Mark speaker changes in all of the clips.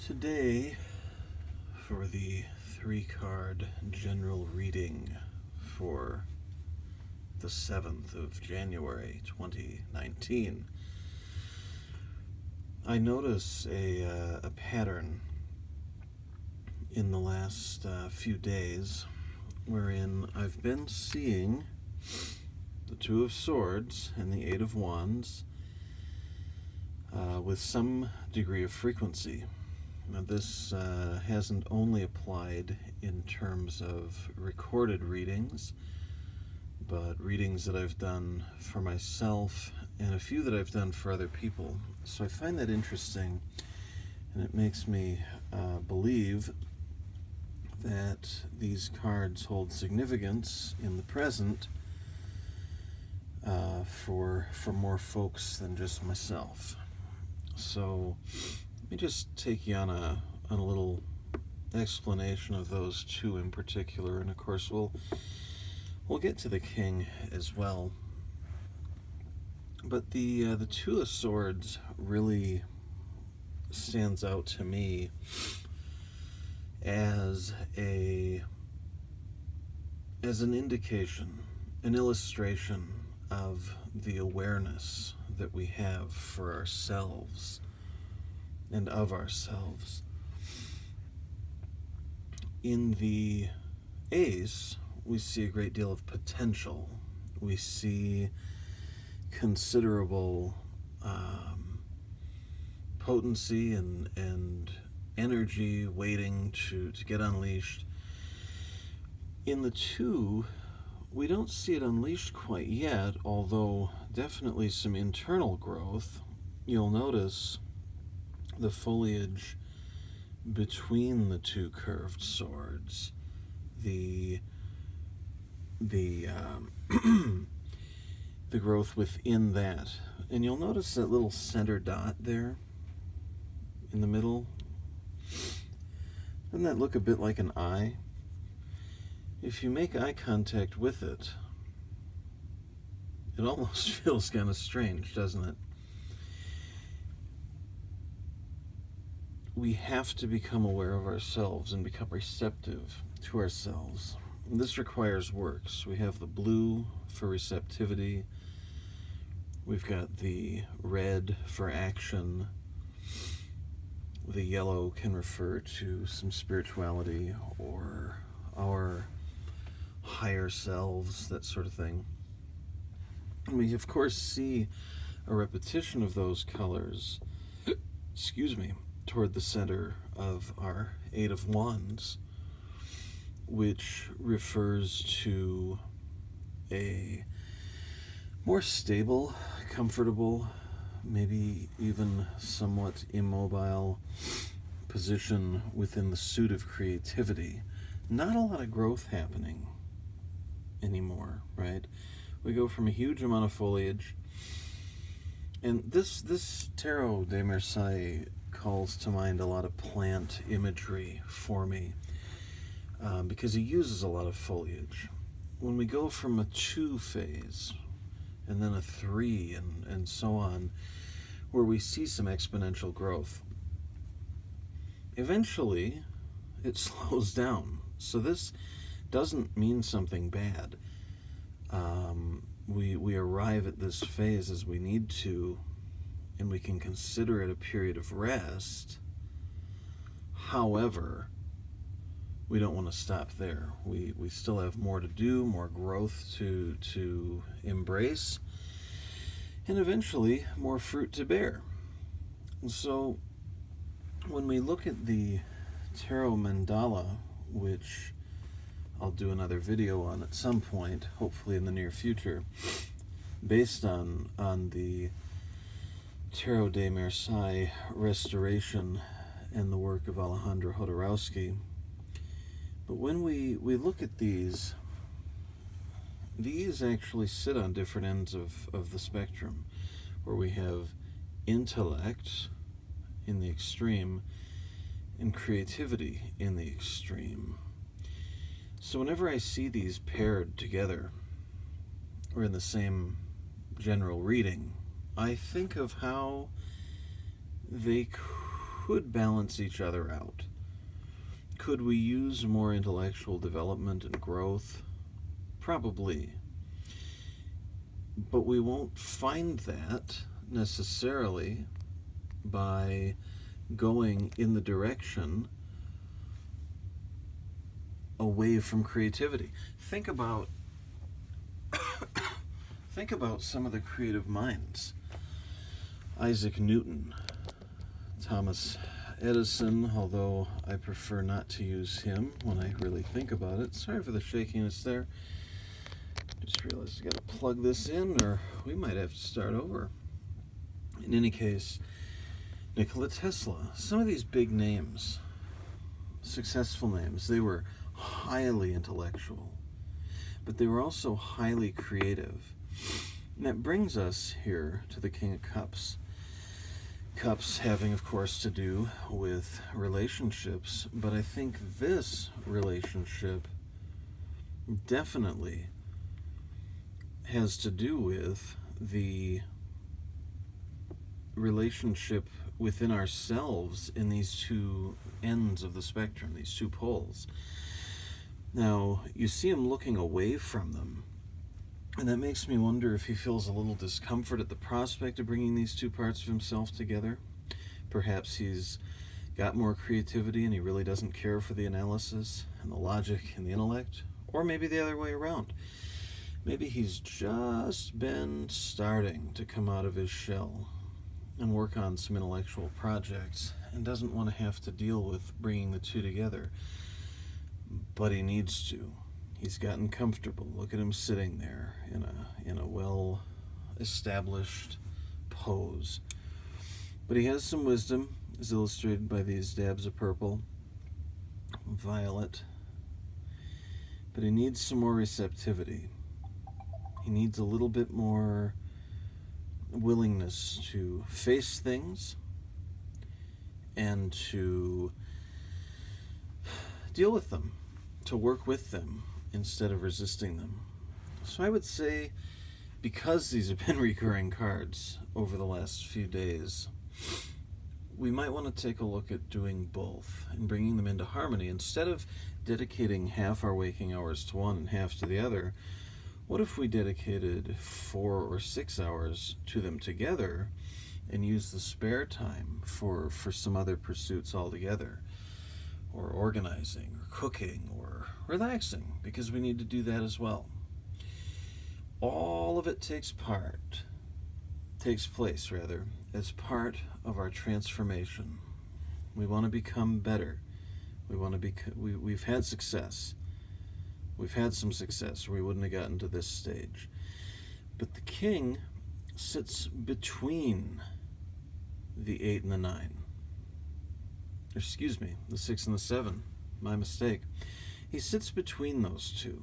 Speaker 1: Today, for the 3-card general reading for the 7th of January 2019, I notice a pattern in the last few days wherein I've been seeing the Two of Swords and the Eight of Wands with some degree of frequency. Now, this hasn't only applied in terms of recorded readings, but readings that I've done for myself and a few that I've done for other people. So I find that interesting, and it makes me believe that these cards hold significance in the present for more folks than just myself. So let me just take you on a little explanation of those two in particular, and of course we'll get to the King as well. But the Two of Swords really stands out to me as an indication, an illustration of the awareness that we have for ourselves and of ourselves. In the Ace, we see a great deal of potential. We see considerable potency and energy waiting to get unleashed. In the Two, we don't see it unleashed quite yet, although definitely some internal growth. You'll notice the foliage between the two curved swords, the growth within that. And you'll notice that little center dot there in the middle. Doesn't that look a bit like an eye? If you make eye contact with it, it almost feels kind of strange, doesn't it? We have to become aware of ourselves and become receptive to ourselves. And this requires work. So we have the blue for receptivity. We've got the red for action. The yellow can refer to some spirituality or our higher selves, that sort of thing. And we, of course, see a repetition of those colors, toward the center of our Eight of Wands, which refers to a more stable, comfortable, maybe even somewhat immobile position within the suit of creativity. Not a lot of growth happening anymore, right? We go from a huge amount of foliage, and this Tarot de Marseille calls to mind a lot of plant imagery for me, because he uses a lot of foliage. When we go from a 2 phase and then a 3 and so on, where we see some exponential growth, eventually it slows down. So this doesn't mean something bad. We arrive at this phase as we need to, and we can consider it a period of rest. However, we don't want to stop there. We still have more to do, more growth to embrace, and eventually more fruit to bear. And so when we look at the Tarot Mandala, which I'll do another video on at some point, hopefully in the near future, based on the Tarot de Marseille restoration and the work of Alejandro Jodorowsky. But when we look at these actually sit on different ends of the spectrum, where we have intellect in the extreme and creativity in the extreme. So whenever I see these paired together or in the same general reading, I think of how they could balance each other out. Could we use more intellectual development and growth? Probably. But we won't find that necessarily by going in the direction away from creativity. Think about some of the creative minds. Isaac Newton, Thomas Edison, although I prefer not to use him when I really think about it. Sorry for the shakiness there. Just realized I gotta plug this in, or we might have to start over. In any case, Nikola Tesla, some of these big names, successful names, they were highly intellectual, but they were also highly creative. And that brings us here to the King of Cups. Cups having, of course, to do with relationships, but I think this relationship definitely has to do with the relationship within ourselves in these two ends of the spectrum, these two poles. Now, you see him looking away from them, and that makes me wonder if he feels a little discomfort at the prospect of bringing these two parts of himself together. Perhaps he's got more creativity and he really doesn't care for the analysis and the logic and the intellect. Or maybe the other way around. Maybe he's just been starting to come out of his shell and work on some intellectual projects and doesn't want to have to deal with bringing the two together. But he needs to. He's gotten comfortable. Look at him sitting there in a well-established pose. But he has some wisdom, as illustrated by these dabs of purple, violet. But he needs some more receptivity. He needs a little bit more willingness to face things and to deal with them, to work with them instead of resisting them. So I would say, because these have been recurring cards over the last few days, we might want to take a look at doing both and bringing them into harmony. Instead of dedicating half our waking hours to one and half to the other, what if we dedicated 4 or 6 hours to them together and used the spare time for some other pursuits altogether, or organizing, or cooking, or relaxing, because we need to do that as well. All of it takes place as part of our transformation. We want to become better. We've had success. We've had some success, or we wouldn't have gotten to this stage. But the king sits between the 8 and the 9. Excuse me, the 6 and the 7. My mistake. He sits between those two,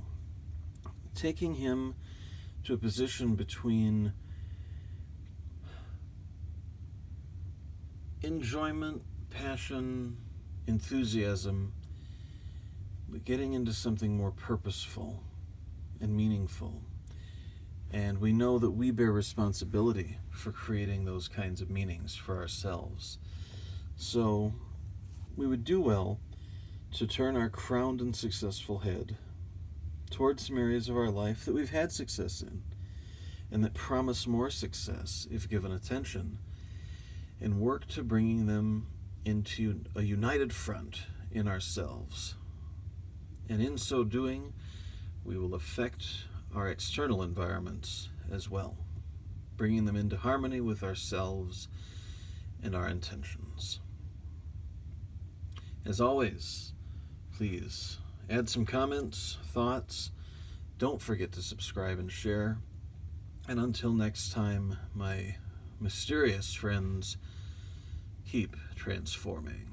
Speaker 1: taking him to a position between enjoyment, passion, enthusiasm, but getting into something more purposeful and meaningful. And we know that we bear responsibility for creating those kinds of meanings for ourselves. So we would do well to turn our crowned and successful head towards some areas of our life that we've had success in and that promise more success if given attention, and work to bringing them into a united front in ourselves. And in so doing, we will affect our external environments as well, bringing them into harmony with ourselves and our intentions. As always, please add some comments, thoughts. Don't forget to subscribe and share. And until next time, my mysterious friends, keep transforming.